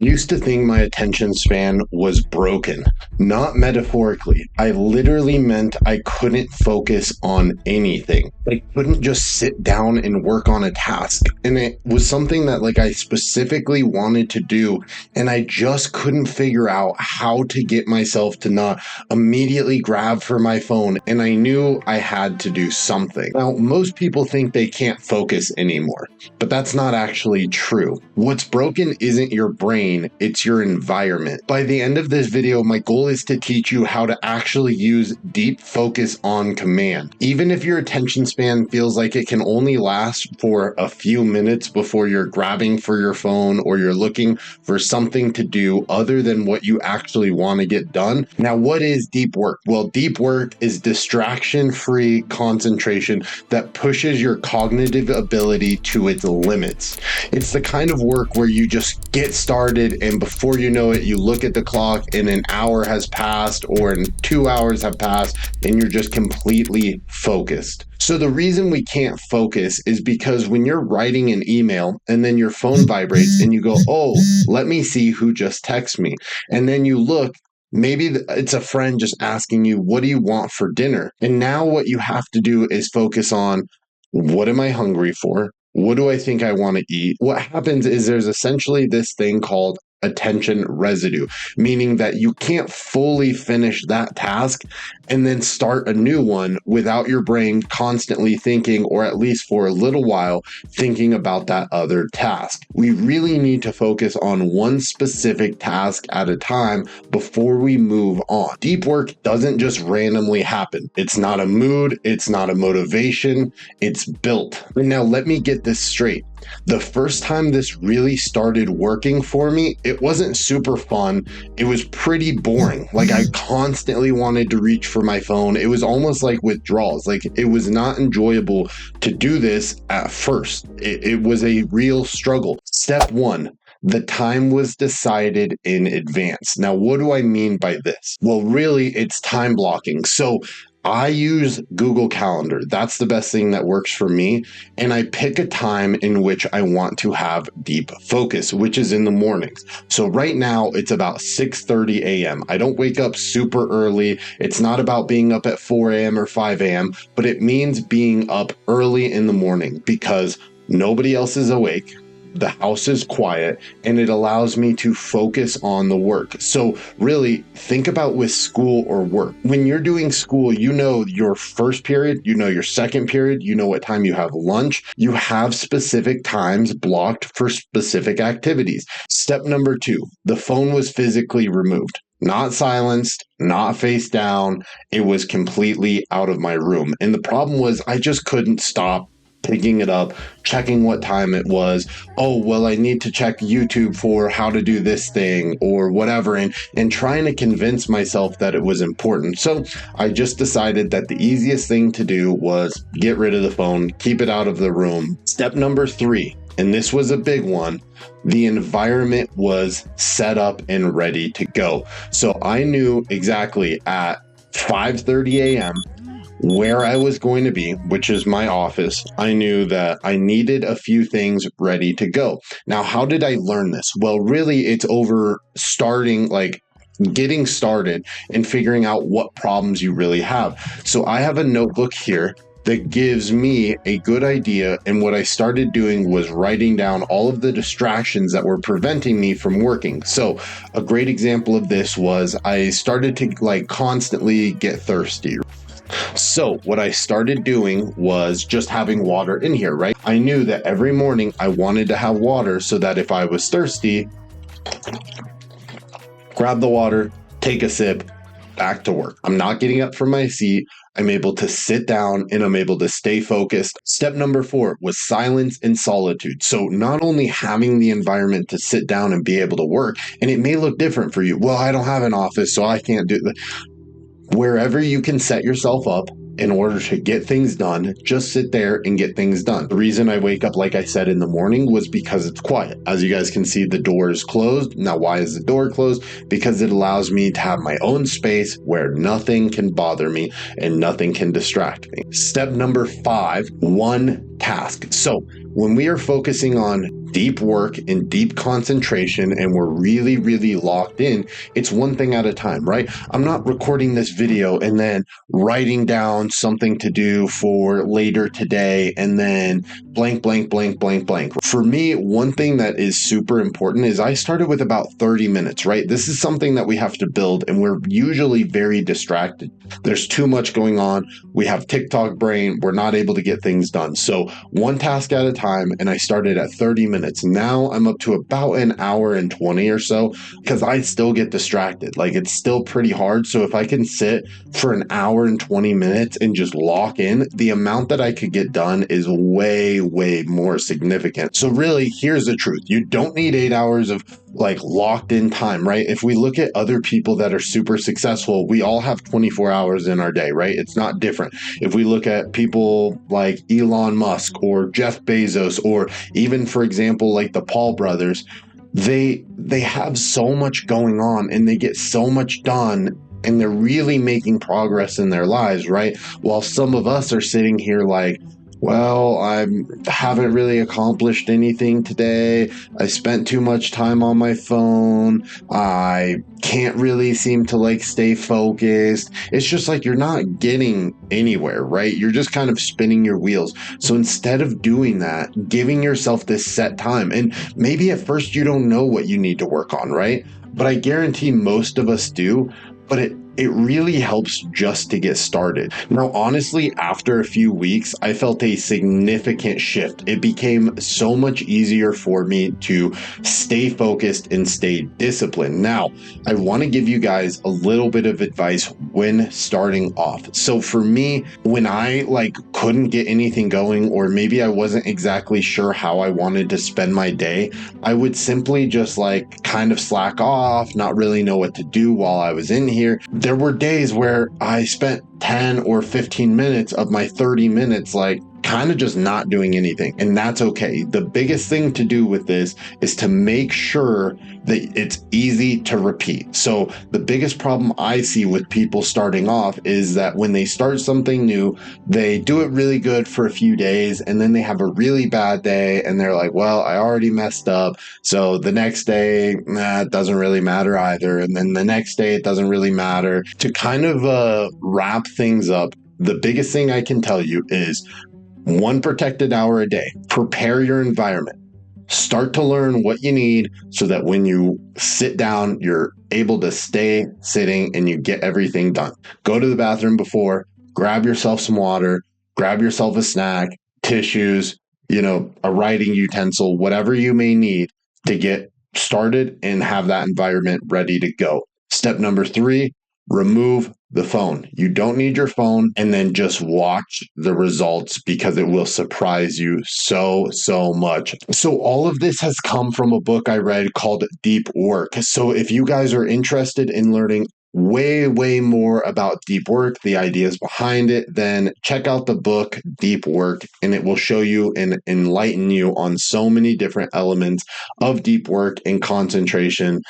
Used to think my attention span was broken, not metaphorically. I literally meant I couldn't focus on anything. I couldn't just sit down and work on a task. And it was something that I specifically wanted to do, and I just couldn't figure out how to get myself to not immediately grab for my phone, and I knew I had to do something. Now, most people think they can't focus anymore, but that's not actually true. What's broken isn't your brain, it's your environment. By the end of this video, my goal is to teach you how to actually use deep focus on command. Even if your attention span feels like it can only last for a few minutes before you're grabbing for your phone or you're looking for something to do other than what you actually want to get done. Now, what is deep work? Well, deep work is distraction-free concentration that pushes your cognitive ability to its limits. It's the kind of work where you just get started, and before you know it, you look at the clock and an hour has passed or 2 hours have passed and you're just completely focused. So the reason we can't focus is because when you're writing an email and then your phone vibrates and you go, oh, let me see who just texted me. And then you look, maybe it's a friend just asking you, what do you want for dinner? And now what you have to do is focus on, what am I hungry for? What do I think I want to eat? What happens is there's essentially this thing called attention residue, meaning that you can't fully finish that task and then start a new one without your brain constantly thinking, or at least for a little while, thinking about that other task. We really need to focus on one specific task at a time before we move on. Deep work doesn't just randomly happen. It's not a mood, it's not a motivation, it's built. And now let me get this straight. The first time this really started working for me, it wasn't super fun. It was pretty boring. I constantly wanted to reach for my phone. It was almost like withdrawals. It was not enjoyable to do this at first. It was a real struggle. Step one, the time was decided in advance. Now, what do I mean by this? Well, really, it's time blocking. So I use Google Calendar. That's the best thing that works for me. And I pick a time in which I want to have deep focus, which is in the mornings. So right now it's about 6:30 a.m. I don't wake up super early. It's not about being up at 4 a.m. or 5 a.m., but it means being up early in the morning because nobody else is awake. The house is quiet, and it allows me to focus on the work. So really think about with school or work. When you're doing school, you know your first period, you know your second period, you know what time you have lunch. You have specific times blocked for specific activities. Step number two, the phone was physically removed. Not silenced, not face down. It was completely out of my room. And the problem was I just couldn't stop picking it up, checking what time it was. Oh, well, I need to check YouTube for how to do this thing or whatever, and trying to convince myself that it was important. So I just decided that the easiest thing to do was get rid of the phone, keep it out of the room. Step number three, and this was a big one, the environment was set up and ready to go. So I knew exactly at 5:30 a.m. where I was going to be, which is my office. I knew that I needed a few things ready to go. Now, how did I learn this? Well, really, it's over getting started and figuring out what problems you really have. So I have a notebook here that gives me a good idea. And what I started doing was writing down all of the distractions that were preventing me from working. So a great example of this was I started to constantly get thirsty. So what I started doing was just having water in here, right? I knew that every morning I wanted to have water so that if I was thirsty, grab the water, take a sip, back to work. I'm not getting up from my seat. I'm able to sit down and I'm able to stay focused. Step number four was silence and solitude. So not only having the environment to sit down and be able to work, and it may look different for you. Well, I don't have an office, so I can't do that. Wherever you can set yourself up in order to get things done, just sit there and get things done. The reason I wake up, like I said, in the morning was because it's quiet. As you guys can see, the door is closed. Now, why is the door closed? Because it allows me to have my own space where nothing can bother me and nothing can distract me. Step number five, one task. So when we are focusing on deep work and deep concentration and we're really, really locked in, it's one thing at a time, right? I'm not recording this video and then writing down something to do for later today and then blank, blank, blank, blank, blank. For me, one thing that is super important is I started with about 30 minutes, right? This is something that we have to build, and we're usually very distracted. There's too much going on. We have TikTok brain. We're not able to get things done. So one task at a time, and I started at 30 minutes. Now I'm up to about an hour and 20 or so because I still get distracted. Like, it's still pretty hard. So if I can sit for an hour and 20 minutes and just lock in, the amount that I could get done is way, way more significant. So really, here's the truth. You don't need 8 hours of like locked in time, right? If we look at other people that are super successful, we all have 24 hours in our day, right? It's not different. If we look at people like Elon Musk or Jeff Bezos, or even, for example, like the Paul brothers, they have so much going on and they get so much done, and they're really making progress in their lives, right? While some of us are sitting here like, well, I haven't really accomplished anything today. I spent too much time on my phone. I can't really seem to like stay focused. It's just like you're not getting anywhere, right? You're just kind of spinning your wheels. So instead of doing that, giving yourself this set time, and maybe at first you don't know what you need to work on, right? But I guarantee most of us do. But it really helps just to get started. Now, honestly, after a few weeks, I felt a significant shift. It became so much easier for me to stay focused and stay disciplined. Now, I want to give you guys a little bit of advice when starting off. So for me, when I couldn't get anything going, or maybe I wasn't exactly sure how I wanted to spend my day, I would simply just kind of slack off, not really know what to do while I was in here. There were days where I spent 10 or 15 minutes of my 30 minutes kind of just not doing anything, and that's okay. The biggest thing to do with this is to make sure that it's easy to repeat. So the biggest problem I see with people starting off is that when they start something new, they do it really good for a few days, and then they have a really bad day, and they're like, well, I already messed up, so the next day, it doesn't really matter either, and then the next day, it doesn't really matter. To kind of wrap things up, the biggest thing I can tell you is 1 protected hour a day. Prepare your environment. Start to learn what you need so that when you sit down, you're able to stay sitting and you get everything done. Go to the bathroom before, grab yourself some water, grab yourself a snack, tissues, a writing utensil, whatever you may need to get started and have that environment ready to go. Step number 3, remove the phone. You don't need your phone, and then just watch the results because it will surprise you so much. So all of this has come from a book I read called Deep Work. So if you guys are interested in learning way more about deep work, the ideas behind it, then check out the book Deep Work, and it will show you and enlighten you on so many different elements of deep work and concentration